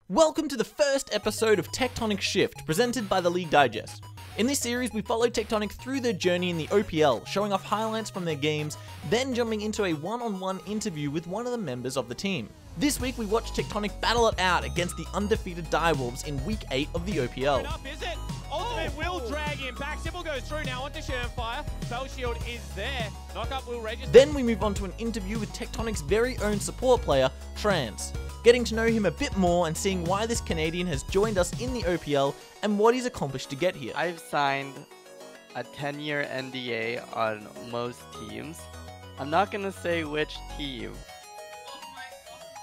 Welcome to the first episode of Tectonic Shift, presented by the League Digest. In this series, we follow Tectonic through their journey in the OPL, showing off highlights from their games, then jumping into a one-on-one interview with one of the members of the team. This week, we watched Tectonic battle it out against the undefeated Direwolves in Week 8 of the OPL. Enough, is it? Ultimate will drag him back. Sybil goes through now onto Fire. Spell Shield is there. Knockup will register. Then we move on to an interview with Tectonic's very own support player, Trance. Getting to know him a bit more and seeing why this Canadian has joined us in the OPL and what he's accomplished to get here. I've signed a 10-year NDA on most teams. I'm not gonna say which team,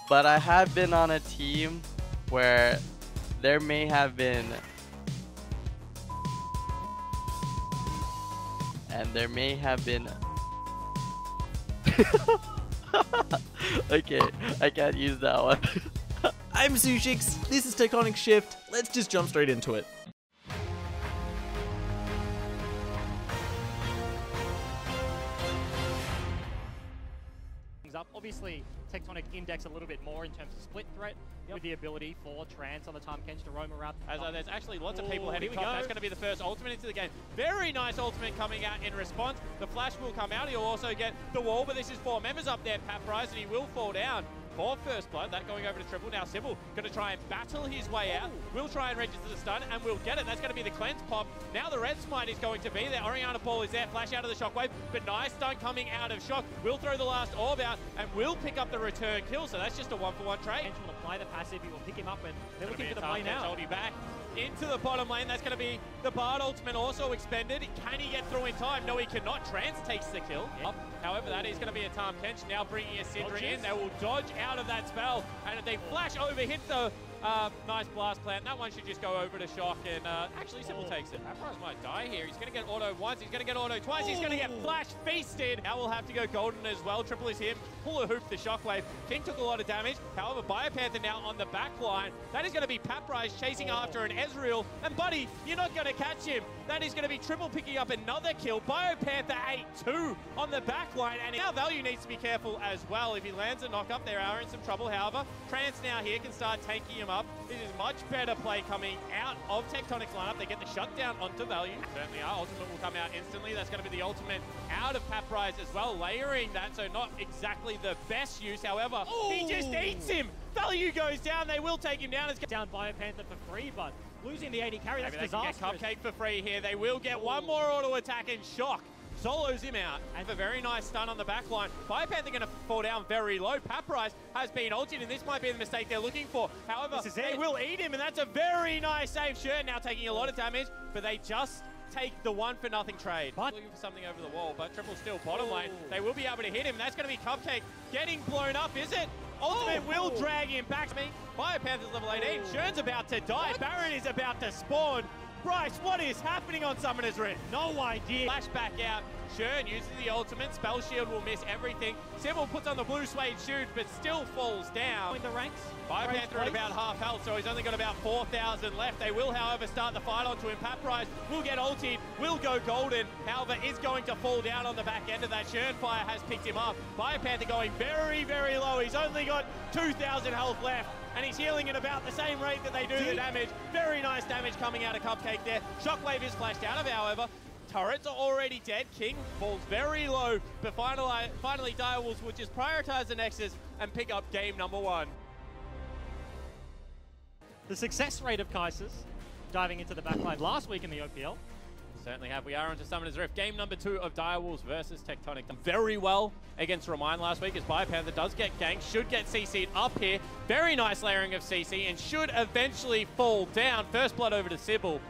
but I have been on a team where there may have been okay, I can't use that one. I'm Sushix, this is Tectonic Shift, let's just jump straight into it. Up. Obviously, Tectonic index a little bit more in terms of split threat, with the ability for Trance on the Time Kench to roam around. As there's actually lots of people heading top. That's going to be the first ultimate into the game. Very nice ultimate coming out in response. The flash will come out. He'll also get the wall, but this is 4 members up there, Pat Price, and he will fall down for first blood. That going over to Triple. Now Sybil going to try and battle his way out. Will try and register the stun, and will get it. That's going to be the cleanse pop. Now the red smite is going to be there. Oriana Ball is there. Flash out of the shockwave, but nice stun coming out of shock. Will throw the last orb out, and will pick up the return kill. So that's just a 1-for-1 trade. Kench will apply the passive. He will pick him up, and they're looking for the play now. Hold you back into the bottom lane. That's going to be the Bard ultimate also expended. Can he get through in time? No, he cannot. Trance takes the kill. However, that is going to be a Time Kench. Now bringing a Syndra in. They will dodge out of that spell. And if they flash over, hit the nice blast plant. That one should just go over to shock. And actually, Sybil takes it. Apprise might die here. He's going to get auto once. He's going to get auto twice. He's going to get flash feasted. Now we'll have to go golden as well. Triple is him. Pull a hoop the shockwave. King took a lot of damage. However, Biopanther now on the back line. That is going to be Paprise chasing after an Ezreal. And buddy, you're not going to catch him. That is going to be Triple picking up another kill. Biopanther 8-2 on the back line. And now Value needs to be careful as well. If he lands a knock-up, they are in some trouble. However, Trance now here can start tanking him up. This is much better play coming out of Tectonic's lineup. They get the shutdown onto Value. Certainly our ultimate will come out instantly. That's going to be the ultimate out of Paprise as well, layering that, so not exactly the best use. However, he just eats him. Value goes down. They will take him down. It's down Biopanther for free, but losing the 80 carry, that's disastrous. Cupcake for free here. They will get one more auto attack and shock. Solos him out, and a very nice stun on the back line. Biopanther going to fall down very low. Paprise has been ulted, and this might be the mistake they're looking for. However, they will eat him, and that's a very nice save. Shirt now taking a lot of damage, but they just take the 1-for-nothing trade. Looking for something over the wall, but Triple still bottom lane. They will be able to hit him. That's going to be Cupcake getting blown up, is it? Ultimate will drag him back. Biopanther's level 18. Shern's about to die. Baron is about to spawn. Bryce, what is happening on Summoner's Rift? No idea. Flash back out. Shern uses the ultimate. Spell Shield will miss everything. Sybil puts on the blue suede shoes, but still falls down. In the ranks. Biopanther at about half health, so he's only got about 4,000 left. They will, however, start the fight onto him. Paprise will get ulted, will go golden. However, is going to fall down on the back end of that. Fire has picked him up. Biopanther going very, very low. He's only got 2,000 health left, and he's healing at about the same rate that they do the damage. Very nice damage coming out of Cupcake there. Shockwave is flashed out of, however. Turrets are already dead. King falls very low, but finally Direwolves will just prioritize the Nexus and pick up game number 1. The success rate of Kaisers diving into the backline last week in the OPL. Certainly have. We are onto Summoner's Rift. Game number 2 of Direwolves versus Tectonic. Done very well against Remind last week as Biopanther does get ganked. Should get CC'd up here. Very nice layering of CC and should eventually fall down. First blood over to Sybil.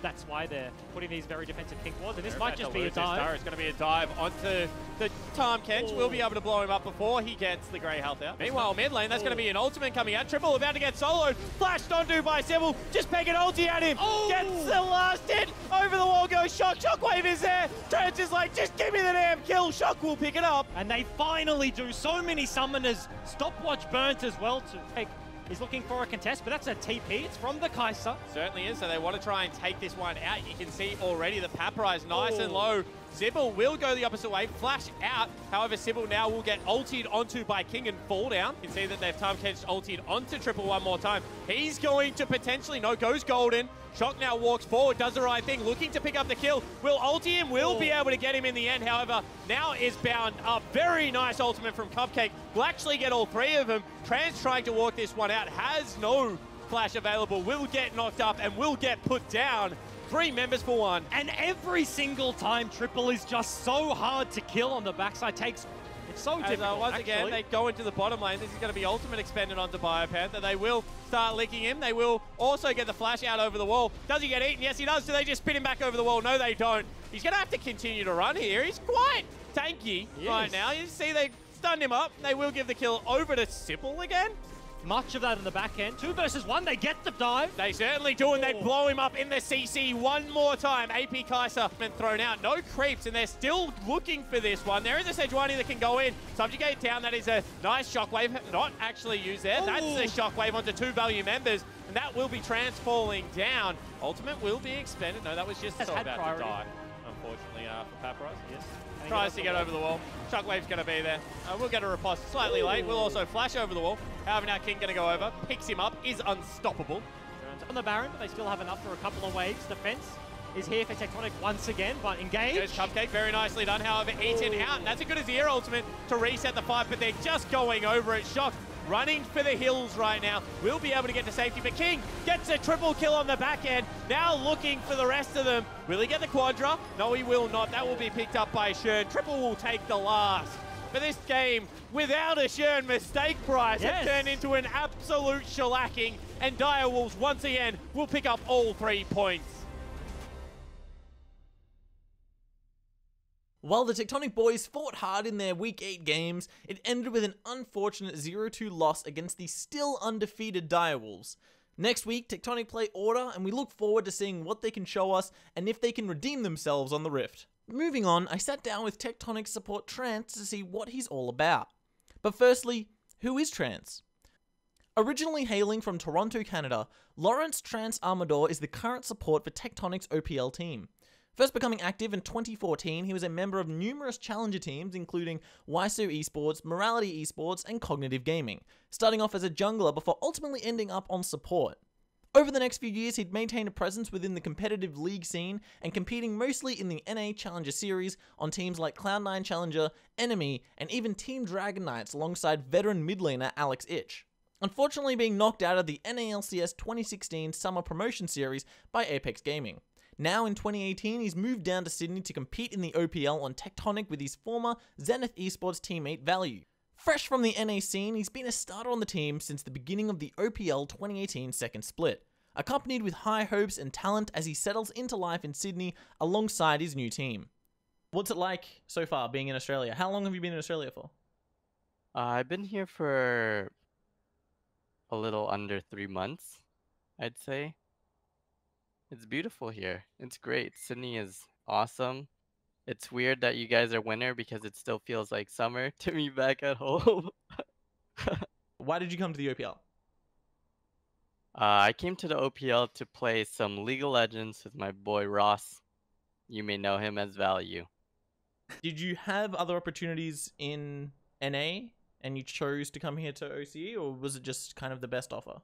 That's why they're putting these very defensive pink wards, and this might just be a dive. It's going to be a dive onto the Time Kench. We'll be able to blow him up before he gets the grey health out. Meanwhile, mid lane, that's going to be an ultimate coming out. Triple about to get soloed. Flashed onto by Sybil. Just peg an ulti at him. Gets the last hit. Over the wall goes Shock. Shockwave is there. Trance is like, just give me the damn kill. Shock will pick it up. And they finally do. So many summoners. Stopwatch burnt as well to take. He's looking for a contest, but that's a TP. It's from the Kaiser. Certainly is, so they want to try and take this one out. You can see already the Paprise nice and low Sybil will go the opposite way, flash out. However, Sybil now will get ultied onto by King and fall down. You can see that they've time catched ultied onto Triple one more time. He's going to potentially, no, goes golden. Shock now walks forward, does the right thing, looking to pick up the kill. Will ulti him, will be able to get him in the end. However, now is bound up. Very nice ultimate from Cupcake. Will actually get all three of them. Trance trying to walk this one out, has no flash available, will get knocked up and will get put down. 3 members for 1. And every single time, Triple is just so hard to kill on the backside. It's so difficult, once again, they go into the bottom lane. This is going to be ultimate expended onto Biopanther. They will start licking him. They will also get the flash out over the wall. Does he get eaten? Yes, he does. Do they just spin him back over the wall? No, they don't. He's going to have to continue to run here. He's quite tanky right now. You see they stunned him up. They will give the kill over to Sybil again. Much of that in the back end. 2 versus 1, they get the dive. They certainly do, and they blow him up in the CC one more time. AP Kaiser been thrown out. No creeps, and they're still looking for this one. There is a Sejuani that can go in. Subjugate down. That is a nice shockwave. Not actually used there. That's the shockwave onto 2 value members, and that will be Trance falling down. Ultimate will be expended. No, that was just about to die, unfortunately, for Paparazzi. Yes. Tries to get over the wall. Shockwave's going to be there. We'll get a riposte slightly late. We'll also flash over the wall. However, now King going to go over. Picks him up. Is unstoppable. On the Baron, but they still have enough for a couple of waves. Defense is here for Tectonic once again, but engage. There's Cupcake. Very nicely done. However, eaten out. And that's a good as Azir ultimate to reset the fight, but they're just going over it. Shock running for the hills right now. Will be able to get to safety, but King gets a triple kill on the back end. Now looking for the rest of them. Will he get the quadra? No, he will not. That will be picked up by Shern. Triple will take the last. For this game, without a Shern mistake price, it turned into an absolute shellacking, and Direwolves once again will pick up all 3 points. While the Tectonic boys fought hard in their Week 8 games, it ended with an unfortunate 0-2 loss against the still undefeated Direwolves. Next week, Tectonic play Order, and we look forward to seeing what they can show us and if they can redeem themselves on the Rift. Moving on, I sat down with Tectonic support Trance to see what he's all about. But firstly, who is Trance? Originally hailing from Toronto, Canada, Lawrence Trance Amador is the current support for Tectonic's OPL team. First becoming active in 2014, he was a member of numerous challenger teams including Waiso Esports, Morality Esports, and Cognitive Gaming, starting off as a jungler before ultimately ending up on support. Over the next few years, he'd maintained a presence within the competitive league scene and competing mostly in the NA Challenger Series on teams like Cloud9 Challenger, Enemy, and even Team Dragon Knights alongside veteran mid laner Alex Ich. Unfortunately being knocked out of the NALCS 2016 Summer Promotion Series by Apex Gaming. Now in 2018, he's moved down to Sydney to compete in the OPL on Tectonic with his former Zenith Esports teammate Value. Fresh from the NA scene, he's been a starter on the team since the beginning of the OPL 2018 second split, accompanied with high hopes and talent as he settles into life in Sydney alongside his new team. What's it like so far being in Australia? How long have you been in Australia for? I've been here for a little under 3 months, I'd say. It's beautiful here. It's great. Sydney is awesome. It's weird that you guys are winter because it still feels like summer to me back at home. Why did you come to the OPL? I came to the OPL to play some League of Legends with my boy Ross. You may know him as Value. Did you have other opportunities in NA and you chose to come here to OCE, or was it just kind of the best offer?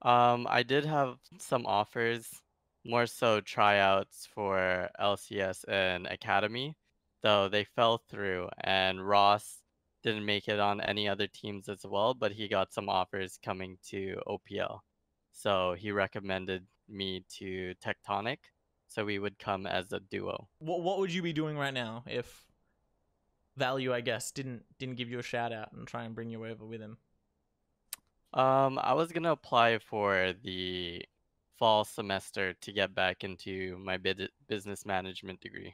I did have some offers, more so tryouts for LCS and Academy, though they fell through, and Ross didn't make it on any other teams as well, but he got some offers coming to OPL. So he recommended me to Tectonic, so we would come as a duo. What would you be doing right now if Value, I guess, didn't give you a shout out and try and bring you over with him? I was gonna apply for the fall semester to get back into my business management degree.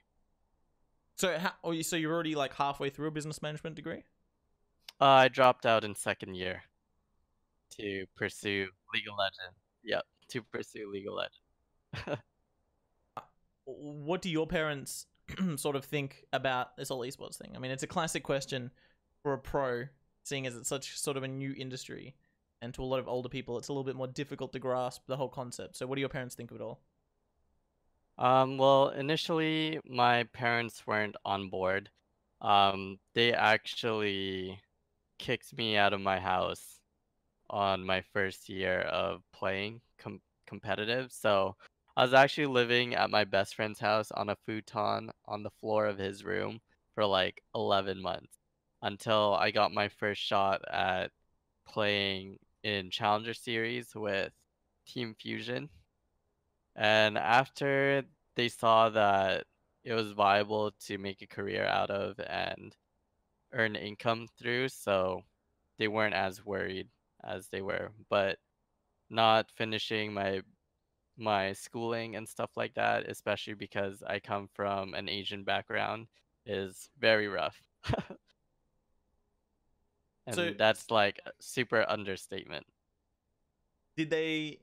So so you're already like halfway through a business management degree? I dropped out in second year to pursue League of Legends. Yep, to pursue League of Legends. What do your parents sort of think about this whole esports thing? I mean, it's a classic question for a pro, seeing as it's such sort of a new industry. And to a lot of older people, it's a little bit more difficult to grasp the whole concept. So what do your parents think of it all? Well, initially my parents weren't on board. They actually kicked me out of my house on my first year of playing competitive. So I was actually living at my best friend's house on a futon on the floor of his room for like 11 months until I got my first shot at playing in Challenger Series with Team Fusion. And after they saw that it was viable to make a career out of and earn income through, so they weren't as worried as they were. But not finishing my schooling and stuff like that, especially because I come from an Asian background, is very rough. So And that's like a super understatement. did they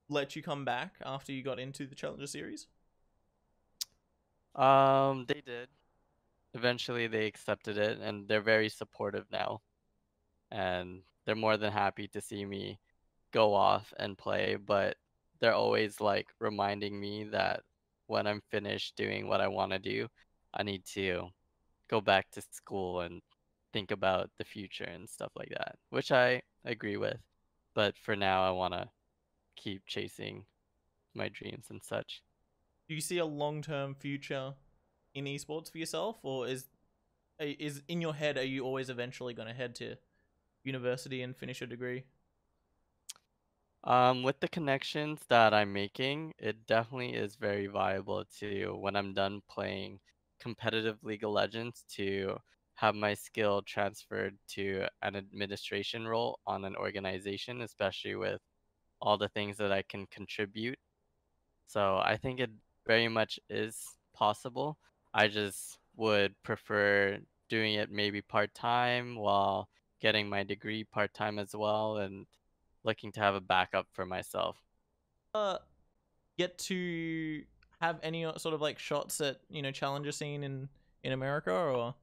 let you come back after you got into the Challenger Series? They did. Eventually they accepted it and they're very supportive now. And they're more than happy to see me go off and play, but they're always like reminding me that when I'm finished doing what I want to do, I need to go back to school and think about the future and stuff like that, which I agree with. But for now, I want to keep chasing my dreams and such. Do you see a long-term future in esports for yourself, or is in your head, are you always eventually going to head to university and finish a degree? With the connections that I'm making, it definitely is very viable to, when I'm done playing competitive League of Legends, to have my skill transferred to an administration role on an organization, especially with all the things that I can contribute. So I think it very much is possible. I just would prefer doing it maybe part-time while getting my degree part-time as well and looking to have a backup for myself. Uh, get to have any sort of like shots at challenger scene in America, or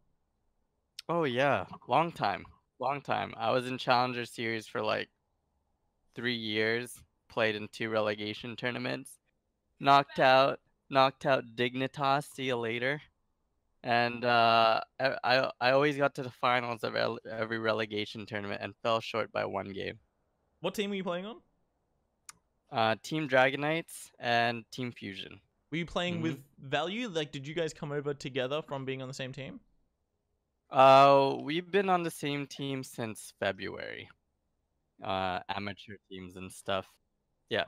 Oh yeah, long time. Long time. I was in Challenger Series for like 3 years, played in 2 relegation tournaments, knocked out knocked out Dignitas, see you later. And I always got to the finals of every relegation tournament and fell short by 1 game. what team were you playing on? Team Dragonites and Team Fusion. Were you playing hmm with Value? Like, did you guys come over together from being on the same team? We've been on the same team since February. Amateur teams and stuff. Yeah.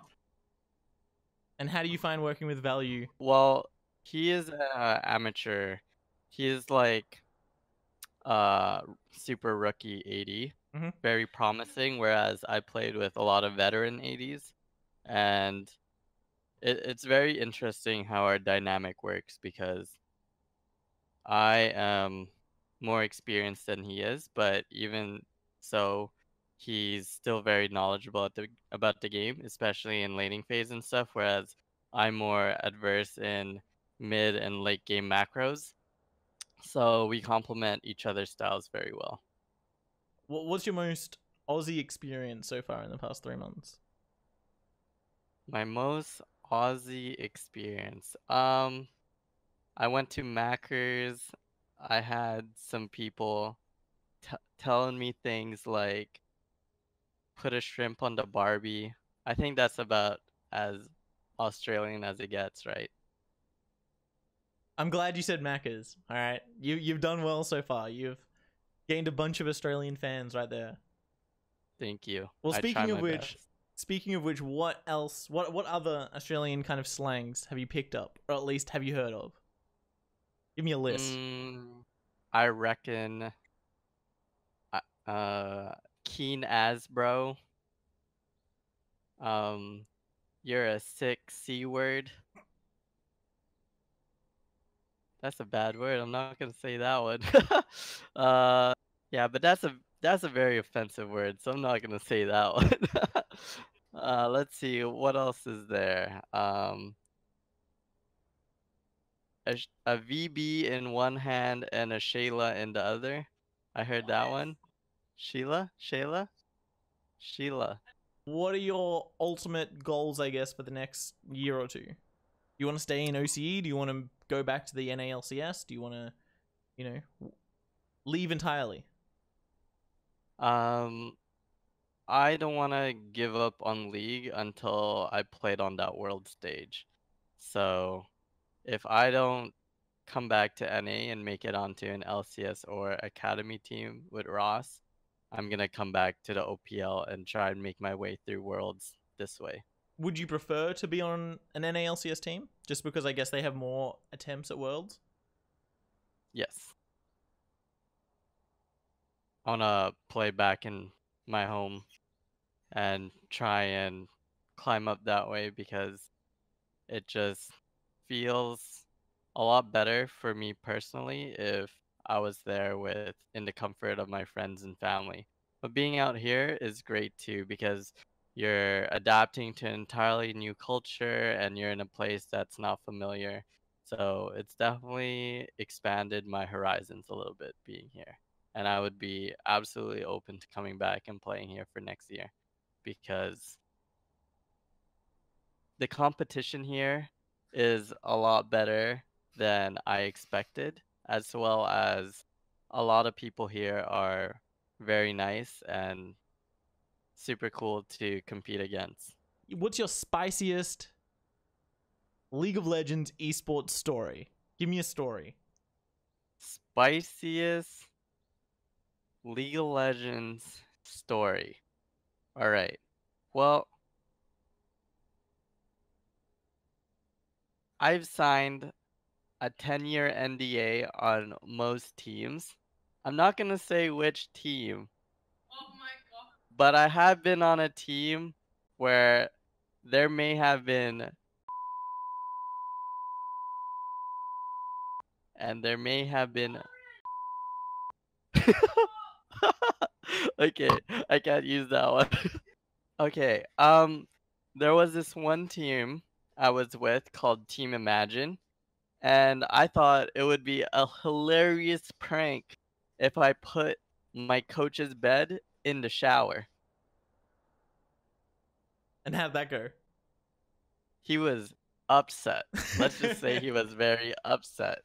And how do you find working with Value? Well, he is amateur. He is like uh super rookie 80, Mm-hmm. very promising. Whereas I played with a lot of veteran 80s, and it's very interesting how our dynamic works because I am more experienced than he is, but even so, he's still very knowledgeable about the game, especially in laning phase and stuff, whereas I'm more adverse in mid and late game macros. So we complement each other's styles very well. What's your most Aussie experience so far in the past 3 months? My most Aussie experience. I went to Macker's. I had some people telling me things like put a shrimp on the Barbie. I think that's about as Australian as it gets, right? I'm glad you said Macca's. All right, you've done well so far. You've gained a bunch of Australian fans right there. Thank you. Well, I try my best. speaking of which, what else? What other Australian kind of slangs have you picked up, or at least have you heard of? Give me a list. I reckon keen as bro. Um you're a sick C word. That's a bad word. I'm not gonna say that one. Yeah, but that's a very offensive word, so I'm not gonna say that one. Let's see, what else is there? A VB in one hand and a Shayla in the other. I heard that one. Shayla? Sheila. What are your ultimate goals, I guess, for the next year or two? you want to stay in OCE? Do you want to go back to the NALCS? Do you want to, you know, leave entirely? I don't want to give up on League until I played on that world stage. So if I don't come back to NA and make it onto an LCS or Academy team with Ross, I'm going to come back to the OPL and try and make my way through Worlds this way. Would you prefer to be on an NALCS team? Just because I guess they have more attempts at Worlds? Yes. I want to play back in my home and try and climb up that way because it just feels a lot better for me personally if I was there in the comfort of my friends and family. But being out here is great too because you're adapting to an entirely new culture and you're in a place that's not familiar. So it's definitely expanded my horizons a little bit being here. And I would be absolutely open to coming back and playing here for next year because the competition here is a lot better than I expected, as well as a lot of people here are very nice and super cool to compete against. What's your spiciest League of Legends esports story? Give me a story. Spiciest League of Legends story. All right. Well, I've signed a 10-year NDA on most teams. I'm not going to say which team. Oh my god. But I have been on a team where there may have been and there may have been Okay, I can't use that one. Okay, there was this one team I was with called Team Imagine, and I thought it would be a hilarious prank if I put my coach's bed in the shower. And how'd that go? He was upset. Let's just say he was very upset.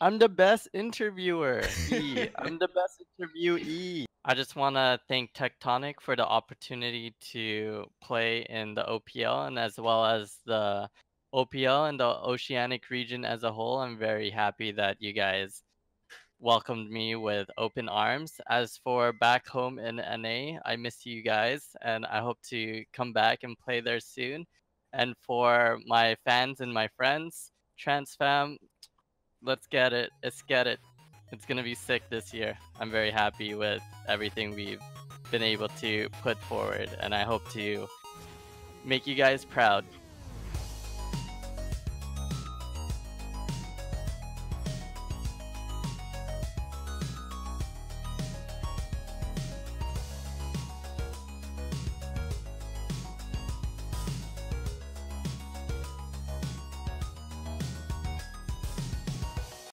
I'm the best interviewer. I'm the best interviewee. I just want to thank Tectonic for the opportunity to play in the OPL and as well as the OPL and the Oceanic region as a whole. I'm very happy that you guys welcomed me with open arms. As for back home in NA, I miss you guys and I hope to come back and play there soon. And for my fans and my friends, Trance fam, let's get it. Let's get it. It's gonna be sick this year. I'm very happy with everything we've been able to put forward, and I hope to make you guys proud.